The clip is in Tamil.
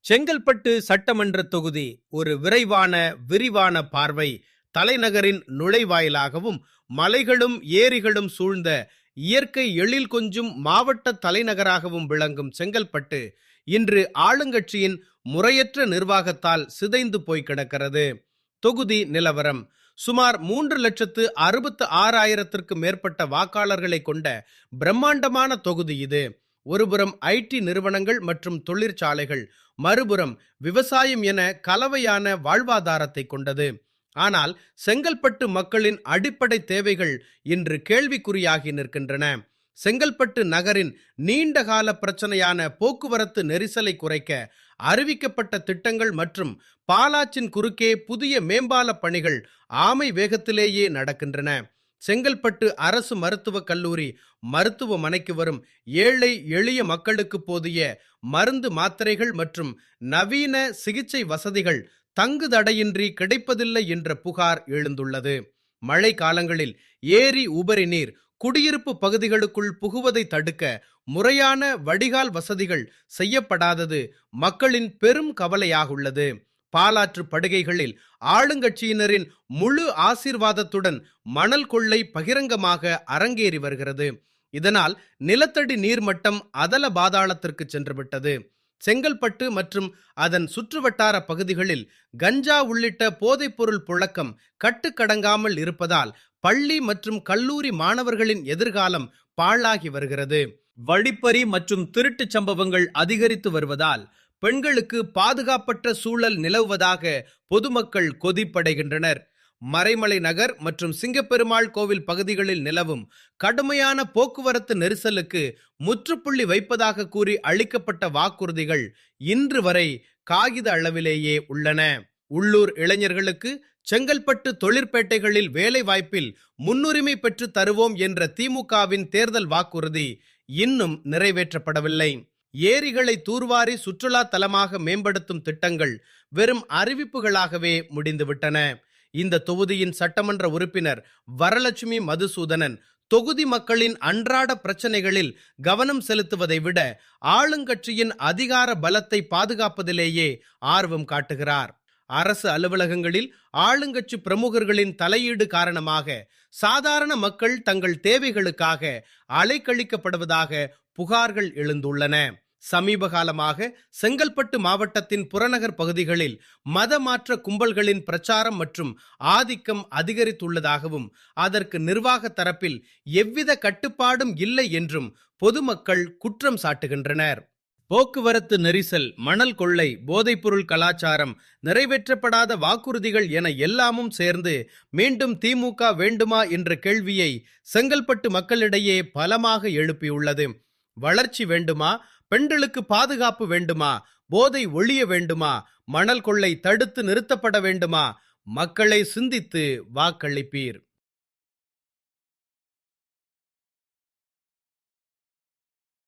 செங்கல்பட்டு சட்டமன்ற தொகுதி ஒரு விரிவான பார்வை. தலைநகரின் நுழைவாயிலாகவும் மலைகளும் ஏரிகளும் சூழ்ந்த இயற்கை எழில் கொஞ்சும் மாவட்ட தலைநகராகவும் விளங்கும் செங்கல்பட்டு இன்று ஆளுங்கட்சியின் முறையற்ற நிர்வாகத்தால் சிதைந்து போய் கிடக்கிறது. தொகுதி நிலவரம்: சுமார் 3,66,000 மேற்பட்ட வாக்காளர்களை கொண்ட பிரம்மாண்டமான தொகுதி இது. ஒருபுறம் ஐடி நிறுவனங்கள் மற்றும் தொழிற்சாலைகள், மறுபுறம் விவசாயம் என கலவையான வாழ்வாதாரத்தை கொண்டது. ஆனால் செங்கல்பட்டு மக்களின் அடிப்படை தேவைகள் இன்று கேள்விக்குறியாகி நிற்கின்றன. செங்கல்பட்டு நகரின் நீண்டகால பிரச்சனையான போக்குவரத்து நெரிசலை குறைக்க அறிவிக்கப்பட்ட திட்டங்கள் மற்றும் பாலாற்றின் குறுக்கே புதிய மேம்பால பணிகள் ஆமை வேகத்திலேயே நடக்கின்றன. செங்கல்பட்டு அரசு மருத்துவக் கல்லூரி மருத்துவமனைக்கு வரும் ஏழை எளிய மக்களுக்கு போதிய மருந்து மாத்திரைகள் மற்றும் நவீன சிகிச்சை வசதிகள் தங்குதடையின்றி கிடைப்பதில்லை என்ற புகார் எழுந்துள்ளது. மழை காலங்களில் ஏரி உபரி நீர் குடியிருப்பு பகுதிகளுக்குள் புகுவதை தடுக்க முறையான வடிகால் வசதிகள் செய்யப்படாதது மக்களின் பெரும் கவலையாகுள்ளது. பாலாற்று படுகைகளில் ஆளுங்கட்சியினரின் முழு ஆசீர்வாதத்துடன் மணல் கொள்ளை பகிரங்கமாக அரங்கேறி வருகிறது. இதனால் நிலத்தடி நீர்மட்டம் அதல பாதாளத்திற்கு சென்றுவிட்டது. செங்கல்பட்டு மற்றும் அதன் சுற்றுவட்டார பகுதிகளில் கஞ்சா உள்ளிட்ட போதைப்பொருள் புழக்கம் கட்டுக்கடங்காமல் இருப்பதால் பள்ளி மற்றும் கல்லூரி மாணவர்களின் எதிர்காலம் பாழாகி வருகிறது. வழிப்பறி மற்றும் திருட்டுச் சம்பவங்கள் அதிகரித்து வருவதால் பெண்களுக்கு பாதுகாப்பற்ற சூழல் நிலவுவதாக பொதுமக்கள் கொதிப்படைகின்றனர். மறைமலை நகர் மற்றும் சிங்கப்பெருமாள் கோவில் பகுதிகளில் நிலவும் கடுமையான போக்குவரத்து நெரிசலுக்கு முற்றுப்புள்ளி வைப்பதாக கூறி அளிக்கப்பட்ட வாக்குறுதிகள் இன்று வரை காகித அளவிலேயே உள்ளன. உள்ளூர் இளைஞர்களுக்கு செங்கல்பட்டு தொழிற்பேட்டைகளில் வேலை வாய்ப்பில் முன்னுரிமை பெற்று தருவோம் என்ற திமுகவின் தேர்தல் வாக்குறுதி இன்னும் நிறைவேற்றப்படவில்லை. ஏரிகளை தூர்வாரி சுற்றுலா தலமாக மேம்படுத்தும் திட்டங்கள் வெறும் அறிவிப்புகளாகவே முடிந்துவிட்டன. இந்த தொகுதியின் சட்டமன்ற உறுப்பினர் வரலட்சுமி மதுசூதனன் தொகுதி மக்களின் அன்றாட பிரச்சனைகளில் கவனம் செலுத்துவதை விட ஆளுங்கட்சியின் அதிகார பலத்தை பாதுகாப்பதிலேயே ஆர்வம் காட்டுகிறார். அரசு அலுவலகங்களில் ஆளுங்கட்சி பிரமுகர்களின் தலையீடு காரணமாக சாதாரண மக்கள் தங்கள் தேவைகளுக்காக அலைக்கழிக்கப்படுவதாக புகார்கள் எழுந்துள்ளன. சமீப காலமாக செங்கல்பட்டு மாவட்டத்தின் புறநகர் பகுதிகளில் மதமாற்ற கும்பல்களின் பிரச்சாரம் மற்றும் ஆதிக்கம் அதிகரித்துள்ளதாகவும் அதற்கு நிர்வாக தரப்பில் எவ்வித கட்டுப்பாடும் இல்லை என்றும் பொதுமக்கள் குற்றம் சாட்டுகின்றனர். போக்குவரத்து நெரிசல், மணல் கொள்ளை, போதைப்பொருள் கலாச்சாரம், நிறைவேற்றப்படாத வாக்குறுதிகள் என எல்லாமும் சேர்ந்து மீண்டும் திமுக வேண்டுமா என்ற கேள்வியை செங்கல்பட்டு மக்களிடையே பலமாக எழுப்பியுள்ளது. வளர்ச்சி வேண்டுமா? பெண்களுக்கு பாதுகாப்பு வேண்டுமா? போதை ஒழிய வேண்டுமா? மணல் கொள்ளை தடுத்து நிறுத்தப்பட வேண்டுமா? மக்களை சிந்தித்து வாக்களிப்பீர்.